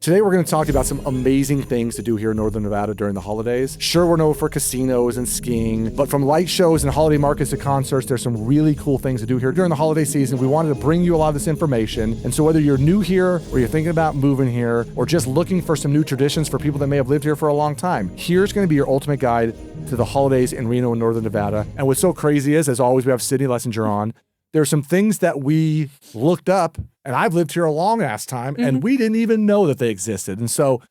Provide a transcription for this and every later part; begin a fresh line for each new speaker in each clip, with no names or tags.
Today we're going to talk about some amazing things to do here in Northern Nevada during the holidays. Sure, we're known for casinos and skiing, but from light shows and holiday markets to concerts, there's some really cool things to do here during the holiday season. We wanted to bring you a lot of this information. And so whether you're new here or you're thinking about moving here or just looking for some new traditions for people that may have lived here for a long time, here's going to be your ultimate guide to the holidays in Reno and Northern Nevada. And what's so crazy is, as always, we have Sydney Lessinger on. There's some things that we looked up, and I've lived here a long ass time, and we didn't even know that they existed. And so,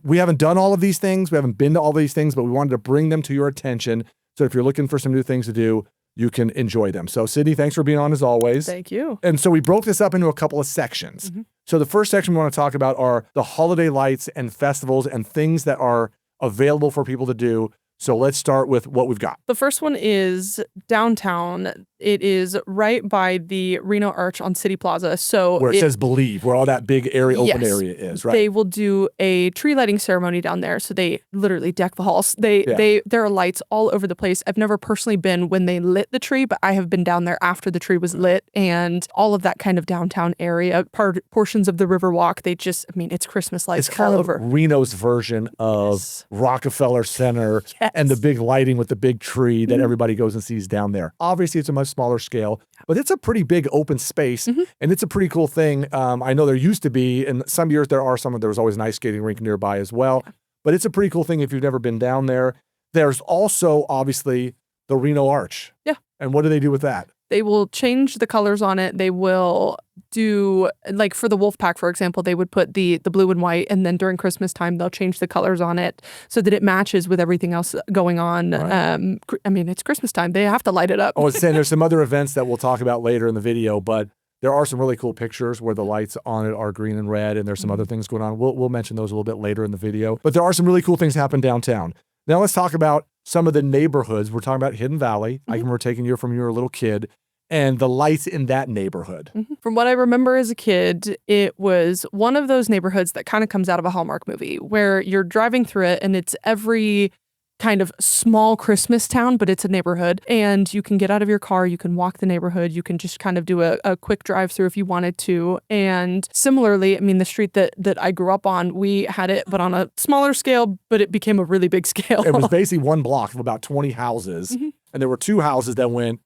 we haven't done all of these things. We haven't been to all these things, but we wanted to bring them to your attention. So if you're looking for some new things to do, you can enjoy them. So Sydney, thanks for being on as always.
Thank you.
And so we broke this up into a couple of sections. So the first section we want to talk about are the holiday lights and festivals and things that are available for people to do. So let's start with what we've got.
The first one is downtown. It is right by the Reno Arch on City Plaza. So
where it says Believe, where all that big area, open area is, right?
They will do a tree lighting ceremony down there. So they literally deck the halls. There are lights all over the place. I've never personally been when they lit the tree, but I have been down there after the tree was lit, and all of that kind of downtown area, portions of the Riverwalk. It's Christmas lights
all over. It's kind of Reno's version of Rockefeller Center and the big lighting with the big tree that everybody goes and sees down there. Obviously, it's a much smaller scale, but it's a pretty big open space, and it's a pretty cool thing. I know there used to be, and some years there was always an ice skating rink nearby as well, but it's a pretty cool thing if you've never been down there. There's also, obviously, the Reno Arch. Yeah. And what do they do with that?
They will change the colors on it. They will do, like for the Wolfpack, for example, they would put the blue and white, and then during Christmas time, they'll change the colors on it so that it matches with everything else going on. Right. It's Christmas time. They have to light it up.
I was saying there's some other events that we'll talk about later in the video, but there are some really cool pictures where the lights on it are green and red, and there's some other things going on. We'll mention those a little bit later in the video, but there are some really cool things happen downtown. Now let's talk about some of the neighborhoods. We're talking about Hidden Valley. I remember taking you from you were a little kid, and the lights in that neighborhood.
From what I remember as a kid, it was one of those neighborhoods that kind of comes out of a Hallmark movie where you're driving through it and it's every kind of small Christmas town, but it's a neighborhood, and you can get out of your car, you can walk the neighborhood, you can just kind of do a quick drive through if you wanted to. And similarly, the street that I grew up on, we had it, but on a smaller scale, but it became a really big scale.
It was basically one block of about 20 houses, and there were two houses that went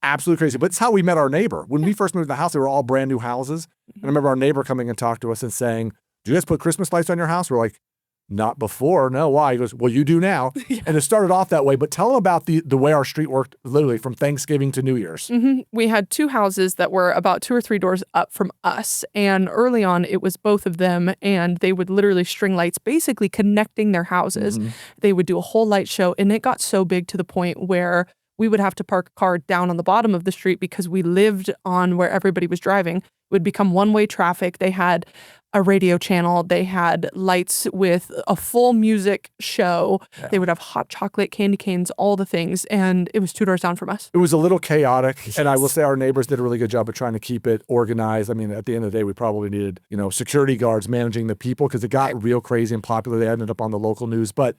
absolutely crazy. But it's how we met our neighbor. When we first moved to the house, they were all brand new houses. And I remember our neighbor coming and talked to us and saying, "Do you guys put Christmas lights on your house?" We're like, "Not before." "No, why?" He goes, "Well, you do now." And it started off that way. But tell them about the way our street worked literally from Thanksgiving to New Year's.
We had two houses that were about 2 or 3 doors up from us. And early on, it was both of them. And they would literally string lights, basically connecting their houses. They would do a whole light show. And it got so big to the point where we would have to park a car down on the bottom of the street because we lived on where everybody was driving. It would become one-way traffic. They had a radio channel. They had lights with a full music show. Yeah. They would have hot chocolate, candy canes, all the things. And it was 2 doors down from us.
It was a little chaotic. Yes. And I will say our neighbors did a really good job of trying to keep it organized. At the end of the day, we probably needed, security guards managing the people because it got real crazy and popular. They ended up on the local news. But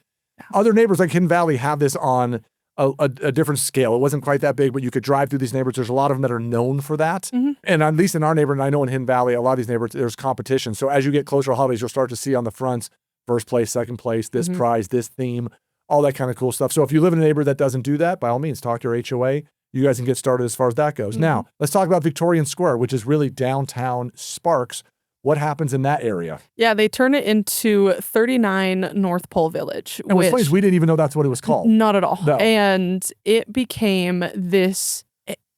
other neighbors like Hidden Valley have this on a different scale. It wasn't quite that big, but you could drive through these neighborhoods. There's a lot of them that are known for that. And at least in our neighborhood, and I know in Hidden Valley, a lot of these neighborhoods, there's competition. So as you get closer to holidays, you'll start to see on the fronts, first place, second place, this prize, this theme, all that kind of cool stuff. So if you live in a neighborhood that doesn't do that, by all means, talk to your HOA. You guys can get started as far as that goes. Now, let's talk about Victorian Square, which is really downtown Sparks. What happens in that area?
Yeah, they turn it into 39 North Pole Village.
And what's funny is we didn't even know that's what it was called.
Not at all.
No.
And it became this,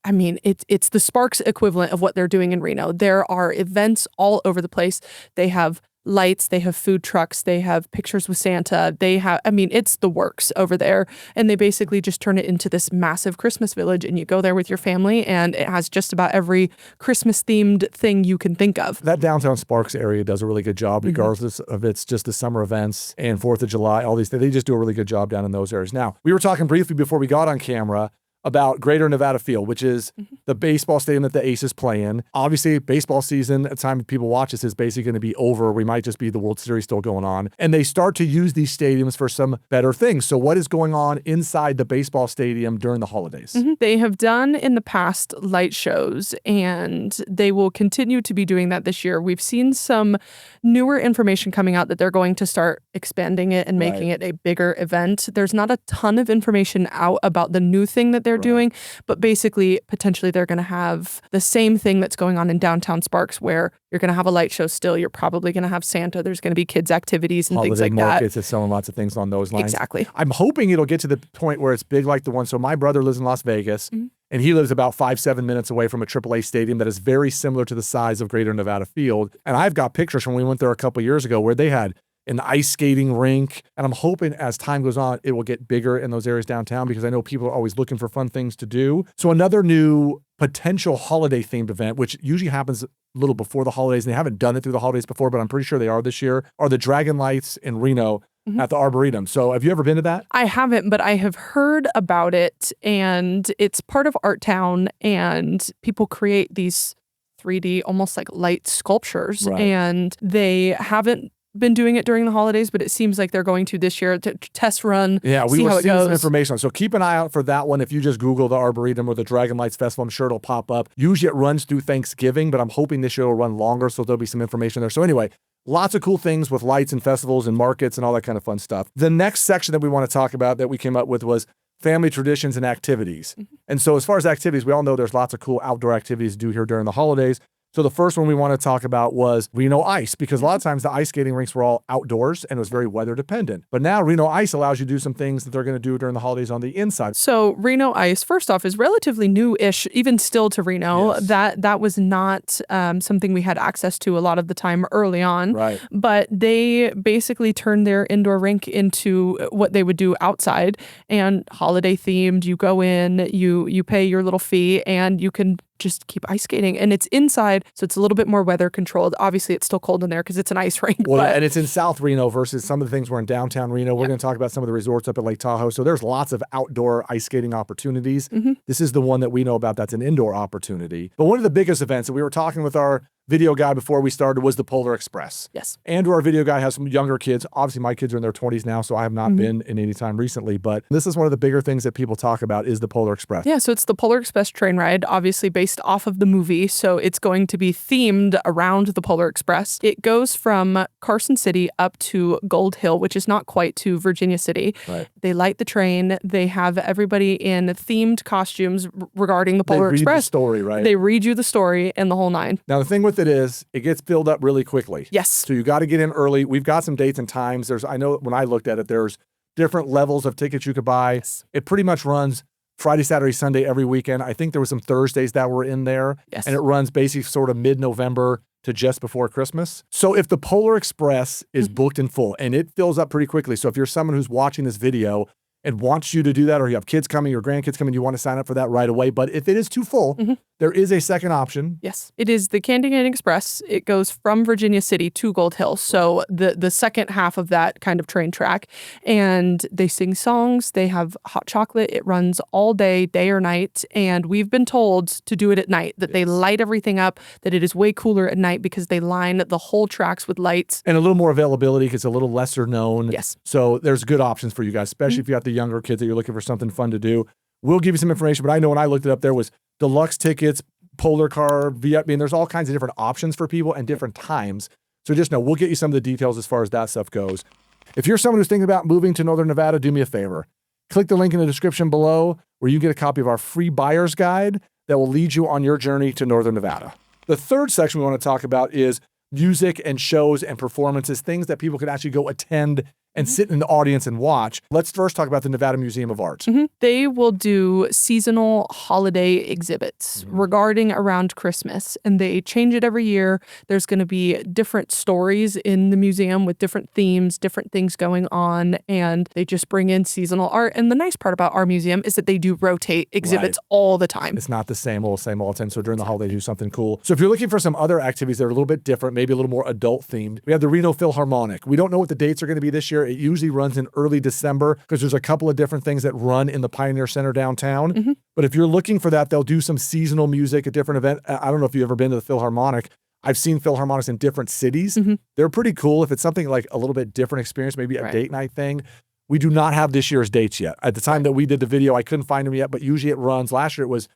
it's the Sparks equivalent of what they're doing in Reno. There are events all over the place. They have lights, they have food trucks, they have pictures with Santa, it's the works over there. And they basically just turn it into this massive Christmas village, and you go there with your family, and it has just about every Christmas themed thing you can think of.
That downtown Sparks area does a really good job, regardless of it's just the summer events and 4th of July, all these things. They just do a really good job down in those areas. Now, we were talking briefly before we got on camera about Greater Nevada Field, which is the baseball stadium that the Aces play in. Obviously, baseball season, at the time people watch this, is basically going to be over. We might just be the World Series still going on. And they start to use these stadiums for some better things. So what is going on inside the baseball stadium during the holidays?
They have done in the past light shows, and they will continue to be doing that this year. We've seen some newer information coming out that they're going to start expanding it and making it a bigger event. There's not a ton of information out about the new thing that they're doing, but basically, potentially they're going to have the same thing that's going on in downtown Sparks, where you're going to have a light show still. You're probably going to have Santa. There's going to be kids' activities and things like that.
Markets is selling lots of things on those lines.
Exactly.
I'm hoping it'll get to the point where it's big like the one. So my brother lives in Las Vegas, and he lives about 5-7 minutes away from a AAA stadium that is very similar to the size of Greater Nevada Field. And I've got pictures from when we went there a couple years ago where they had an ice skating rink. And I'm hoping as time goes on, it will get bigger in those areas downtown, because I know people are always looking for fun things to do. So another new potential holiday themed event, which usually happens a little before the holidays, and they haven't done it through the holidays before, but I'm pretty sure they are this year, are the Dragon Lights in Reno at the Arboretum. So have you ever been to that?
I haven't, but I have heard about it, and it's part of Art Town, and people create these 3D, almost like light sculptures, and they haven't been doing it during the holidays, but it seems like they're going to this year to test run.
Yeah, we
see
were
how it
seeing some
goes.
information on. So keep an eye out for that one. If you just Google the Arboretum or the Dragon Lights Festival, I'm sure it'll pop up. Usually it runs through Thanksgiving, but I'm hoping this year it'll run longer, so there'll be some information there. So anyway, lots of cool things with lights and festivals and markets and all that kind of fun stuff. The next section that we want to talk about that we came up with was family traditions and activities. And so as far as activities, we all know there's lots of cool outdoor activities to do here during the holidays. So the first one we want to talk about was Reno Ice, because a lot of times the ice skating rinks were all outdoors and it was very weather dependent. But now Reno Ice allows you to do some things that they're going to do during the holidays on the inside.
So Reno Ice, first off, is relatively new-ish, even still to Reno.
Yes.
That was not something we had access to a lot of the time early on.
Right.
But they basically turned their indoor rink into what they would do outside, and holiday themed. You go in, you pay your little fee, and you can just keep ice skating. And it's inside, so it's a little bit more weather controlled. Obviously, it's still cold in there because it's an ice rink.
Well,
but
and it's in South Reno versus some of the things were in downtown Reno. We're going to talk about some of the resorts up at Lake Tahoe. So there's lots of outdoor ice skating opportunities. This is the one that we know about that's an indoor opportunity. But one of the biggest events that we were talking with our video guy before we started was the Polar Express.
Yes.
Andrew, our video guy, has some younger kids. Obviously, my kids are in their 20s now, so I have not been in any time recently. But this is one of the bigger things that people talk about is the Polar Express.
Yeah, so it's the Polar Express train ride, obviously based off of the movie. So it's going to be themed around the Polar Express. It goes from Carson City up to Gold Hill, which is not quite to Virginia City.
Right.
They light the train. They have everybody in themed costumes regarding the Polar
They read
Express.
the story, right?
They read you the story and the whole nine.
Now, the thing with it is, it gets filled up really quickly.
Yes.
So you got to get in early. We've got some dates and times. I know when I looked at it, there's different levels of tickets you could buy.
Yes.
It pretty much runs Friday, Saturday, Sunday, every weekend. I think there was some Thursdays that were in there.
Yes.
And it runs basically sort of mid-November to just before Christmas. So if the Polar Express is booked in full, and it fills up pretty quickly. So if you're someone who's watching this video and wants you to do that, or you have kids coming or grandkids coming, you want to sign up for that right away. But if it is too full, there is a second option.
Yes. It is the Candy Cane Express. It goes from Virginia City to Gold Hill. So the second half of that kind of train track. And they sing songs. They have hot chocolate. It runs all day or night. And we've been told to do it at night, that they light everything up, that it is way cooler at night because they line the whole tracks with lights.
And a little more availability because it's a little lesser known.
Yes.
So there's good options for you guys, especially if you got the younger kids that you're looking for something fun to do. We'll give you some information, but I know when I looked it up, there was deluxe tickets, Polar car, VIP. I mean, there's all kinds of different options for people and different times. So just know, we'll get you some of the details as far as that stuff goes. If you're someone who's thinking about moving to Northern Nevada, do me a favor. Click the link in the description below where you get a copy of our free buyer's guide that will lead you on your journey to Northern Nevada. The third section we want to talk about is music and shows and performances, things that people can actually go attend and sit in the audience and watch. Let's first talk about the Nevada Museum of Art.
They will do seasonal holiday exhibits regarding around Christmas, and they change it every year. There's going to be different stories in the museum with different themes, different things going on, and they just bring in seasonal art. And the nice part about our museum is that they do rotate exhibits all the time.
It's not the same old time. So during the holidays, do something cool. So if you're looking for some other activities that are a little bit different, maybe a little more adult themed, we have the Reno Philharmonic. We don't know what the dates are going to be this year. It usually runs in early December because there's a couple of different things that run in the Pioneer Center downtown. But if you're looking for that, they'll do some seasonal music, a different event. I don't know if you've ever been to the Philharmonic. I've seen Philharmonics in different cities. They're pretty cool. If it's something like a little bit different experience, maybe a date night thing. We do not have this year's dates yet. At the time that we did the video, I couldn't find them yet, but usually it runs. Last year it was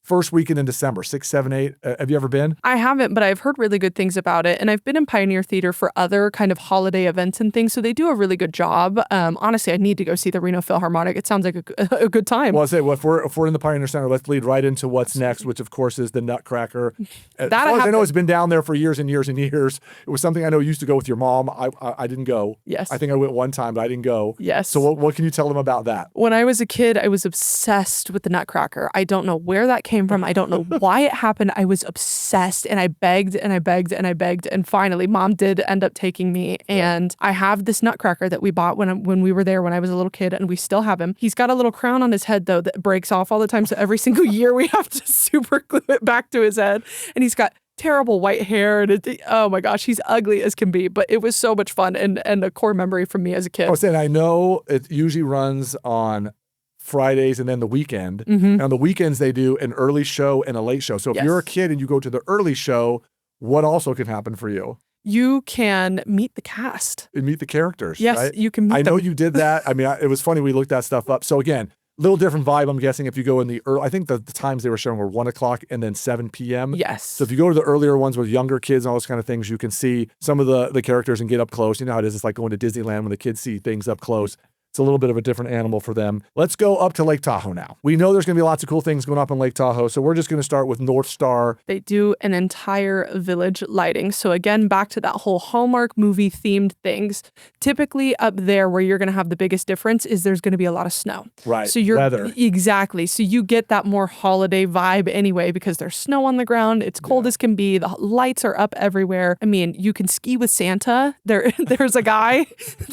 first weekend in December, 6, 7, 8. Have you ever been?
I haven't, but I've heard really good things about it. And I've been in Pioneer Theater for other kind of holiday events and things, so they do a really good job. Honestly, I need to go see the Reno Philharmonic. It sounds like a good time.
Well, I'll say, if we're in the Pioneer Center, let's lead right into what's next, which of course is the Nutcracker. As far as I know, it's been down there for years and years and years. It was something I know you used to go with your mom. I didn't go.
Yes.
I think I went one time, but I didn't go.
Yes.
So what can you tell them about that?
When I was a kid, I was obsessed with the Nutcracker. I don't know where that came from. I don't know why it happened. I was obsessed and I begged and I begged and I begged. And finally, Mom did end up taking me. And I have this Nutcracker that we bought when we were there when I was a little kid, and we still have him. He's got a little crown on his head, though, that breaks off all the time. So every single year we have to super glue it back to his head. And he's got terrible white hair. And oh my gosh, he's ugly as can be. But it was so much fun and a core memory from me as a kid.
I was saying, I know it usually runs on Fridays and then the weekend. And on the weekends, they do an early show and a late show. So if you're a kid and you go to the early show, what also can happen for you?
You can meet the cast.
And meet the characters.
Yes,
right?
you can meet
I know
them.
you did that. I mean, it was funny. We looked that stuff up. So again, little different vibe, I'm guessing, if you go in the early, I think the times they were showing were 1 o'clock and then 7 p.m.
Yes.
So if you go to the earlier ones with younger kids and all those kind of things, you can see some of the characters and get up close. You know how it is. It's like going to Disneyland when the kids see things up close. It's a little bit of a different animal for them. Let's go up to Lake Tahoe now. We know there's going to be lots of cool things going up in Lake Tahoe, so we're just going to start with Northstar.
They do an entire village lighting. So again, back to that whole Hallmark movie themed things. Typically up there where you're going to have the biggest difference is there's going to be a lot of snow.
Right.
So you're
weather.
Exactly. So you get that more holiday vibe anyway because there's snow on the ground. It's cold as can be. The lights are up everywhere. I mean, you can ski with Santa. There's a guy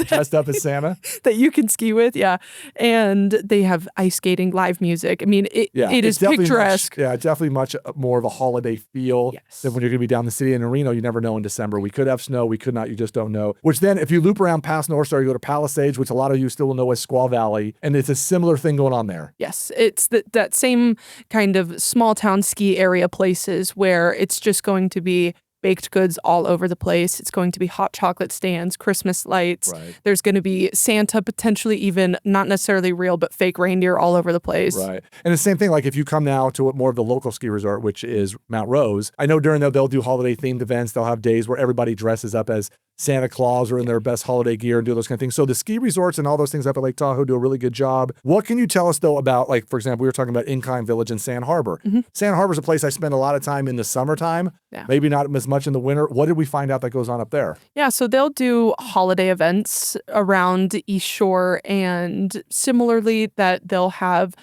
dressed up as Santa
that you can ski with, and they have ice skating, live music. I mean, it is picturesque.
It's definitely much more of a holiday feel than when you're going to be down the city. And in Reno, you never know in December. We could have snow, we could not, you just don't know. Which then, if you loop around past Northstar, you go to Palisades, which a lot of you still will know as Squaw Valley, and it's a similar thing going on there.
Yes, it's that same kind of small town ski area places where it's just going to be baked goods all over the place. It's going to be hot chocolate stands, Christmas lights.
Right.
There's going to be Santa, potentially even not necessarily real, but fake reindeer all over the place.
Right. And the same thing, like if you come now to more of the local ski resort, which is Mount Rose, I know during they'll do holiday themed events. They'll have days where everybody dresses up as Santa Claus or in their best holiday gear and do those kind of things. So the ski resorts and all those things up at Lake Tahoe do a really good job. What can you tell us though about, like, for example, we were talking about Incline Village in Sand Harbor. Sand Harbor is a place I spend a lot of time in the summertime, maybe not as much in the winter. What did we find out that goes on up there? Yeah,
so they'll do holiday events around East Shore, and similarly that they'll have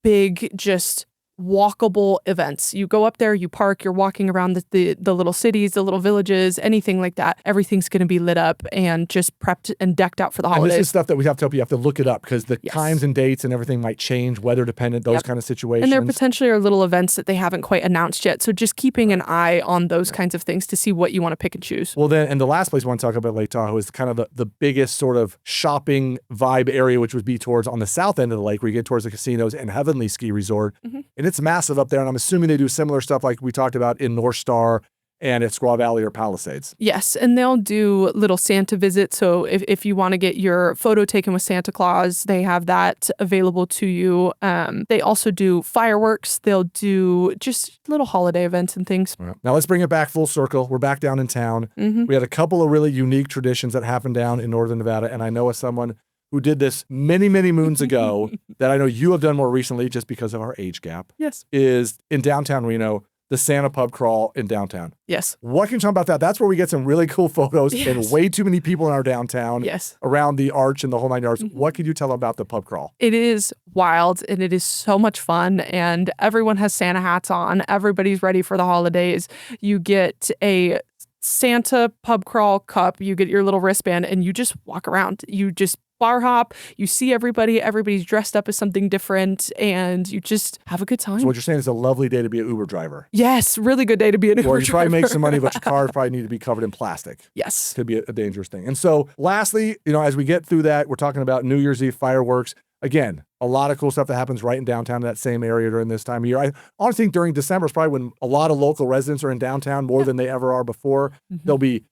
big just walkable events. You go up there, you park, you're walking around the little cities, the little villages, anything like that. Everything's going to be lit up and just prepped and decked out for the holidays.
And this is stuff that we have to tell you. You have to look it up because the times and dates and everything might change, weather dependent, those kind of situations.
And there potentially are little events that they haven't quite announced yet. So just keeping an eye on those kinds of things to see what you want to pick and choose.
Well, then, and the last place we want to talk about Lake Tahoe is kind of the biggest sort of shopping vibe area, which would be towards on the south end of the lake where you get towards the casinos and Heavenly Ski Resort. And it's massive up there. And I'm assuming they do similar stuff like we talked about in Northstar and at Squaw Valley or Palisades.
Yes, and they'll do little Santa visits. So if you want to get your photo taken with Santa Claus, they have that available to you. They also do fireworks. They'll do just little holiday events and things.
Right. Now let's bring it back full circle. We're back down in town. We had a couple of really unique traditions that happened down in Northern Nevada, and I know as someone who did this many, many moons ago that I know you have done more recently just because of our age gap.
Yes.
Is in downtown Reno, the Santa pub crawl in downtown.
Yes.
What can you talk about that? That's where we get some really cool photos and way too many people in our downtown around the arch and the whole 9 yards. What can you tell about the pub crawl?
It is wild and it is so much fun, and everyone has Santa hats on. Everybody's ready for the holidays. You get a Santa pub crawl cup, you get your little wristband, and you just walk around. You just bar hop, you see everybody's dressed up as something different, and you just have a good time.
So what you're saying is a lovely day to be an Uber driver.
Yes, really good day to be an Uber
Or you
driver.
probably make some money, but your cars probably need to be covered in plastic.
Yes.
Could be a dangerous thing. And so lastly, as we get through that, we're talking about New Year's Eve fireworks. Again, a lot of cool stuff that happens right in downtown in that same area during this time of year. I honestly think during December is probably when a lot of local residents are in downtown more than they ever are before. There'll be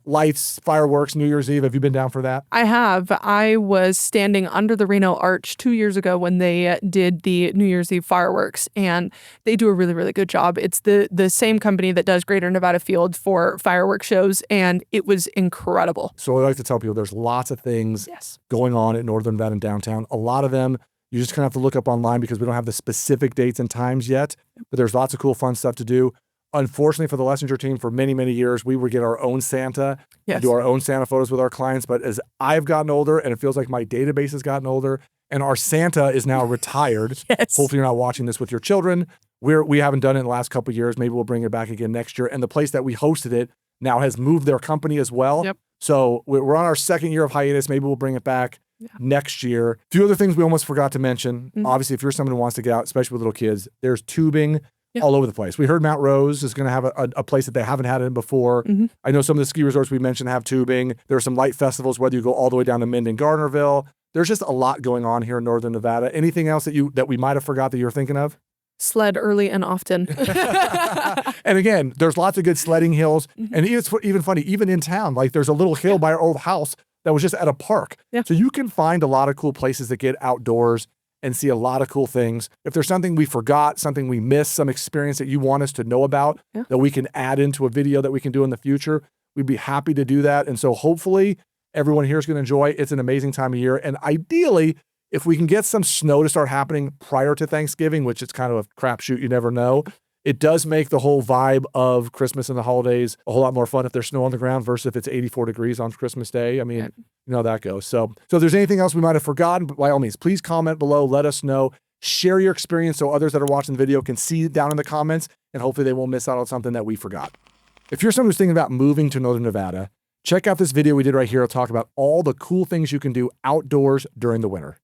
lights, fireworks, New Year's Eve. Have you been down for that?
I have. I was standing under the Reno Arch 2 years ago when they did the New Year's Eve fireworks, and they do a really, really good job. It's the same company that does Greater Nevada Field for fireworks shows, and it was incredible.
So I like to tell people there's lots of things going on at Northern Nevada and downtown. A lot of them you just kind of have to look up online because we don't have the specific dates and times yet, but there's lots of cool, fun stuff to do. Unfortunately for the Lessinger team, for many, many years, we would get our own Santa and do our own Santa photos with our clients. But as I've gotten older, and it feels like my database has gotten older, and our Santa is now retired. Hopefully you're not watching this with your children. We haven't done it in the last couple of years. Maybe we'll bring it back again next year. And the place that we hosted it now has moved their company as well. So we're on our second year of hiatus. Maybe we'll bring it back next year. A few other things we almost forgot to mention. Obviously, if you're someone who wants to get out, especially with little kids, there's tubing all over the place. We heard Mount Rose is going to have a place that they haven't had it before. I know some of the ski resorts we mentioned have tubing. There are some light festivals, whether you go all the way down to Minden, Gardnerville. There's just a lot going on here in Northern Nevada. Anything else that we might have forgot that you're thinking of?
Sled early and often.
And again, there's lots of good sledding hills. And it's even funny, even in town, like there's a little hill by our old house that was just at a park. So you can find a lot of cool places that get outdoors and see a lot of cool things. If there's something we forgot, something we missed, some experience that you want us to know about that we can add into a video that we can do in the future, we'd be happy to do that. And so hopefully everyone here is going to enjoy. It's an amazing time of year. And ideally, if we can get some snow to start happening prior to Thanksgiving, which is kind of a crapshoot, you never know, it does make the whole vibe of Christmas and the holidays a whole lot more fun if there's snow on the ground versus if it's 84 degrees on Christmas Day. I mean, you know how that goes. So if there's anything else we might have forgotten, by all means, please comment below, let us know, share your experience so others that are watching the video can see it down in the comments, and hopefully they won't miss out on something that we forgot. If you're someone who's thinking about moving to Northern Nevada, check out this video we did right here. I'll talk about all the cool things you can do outdoors during the winter.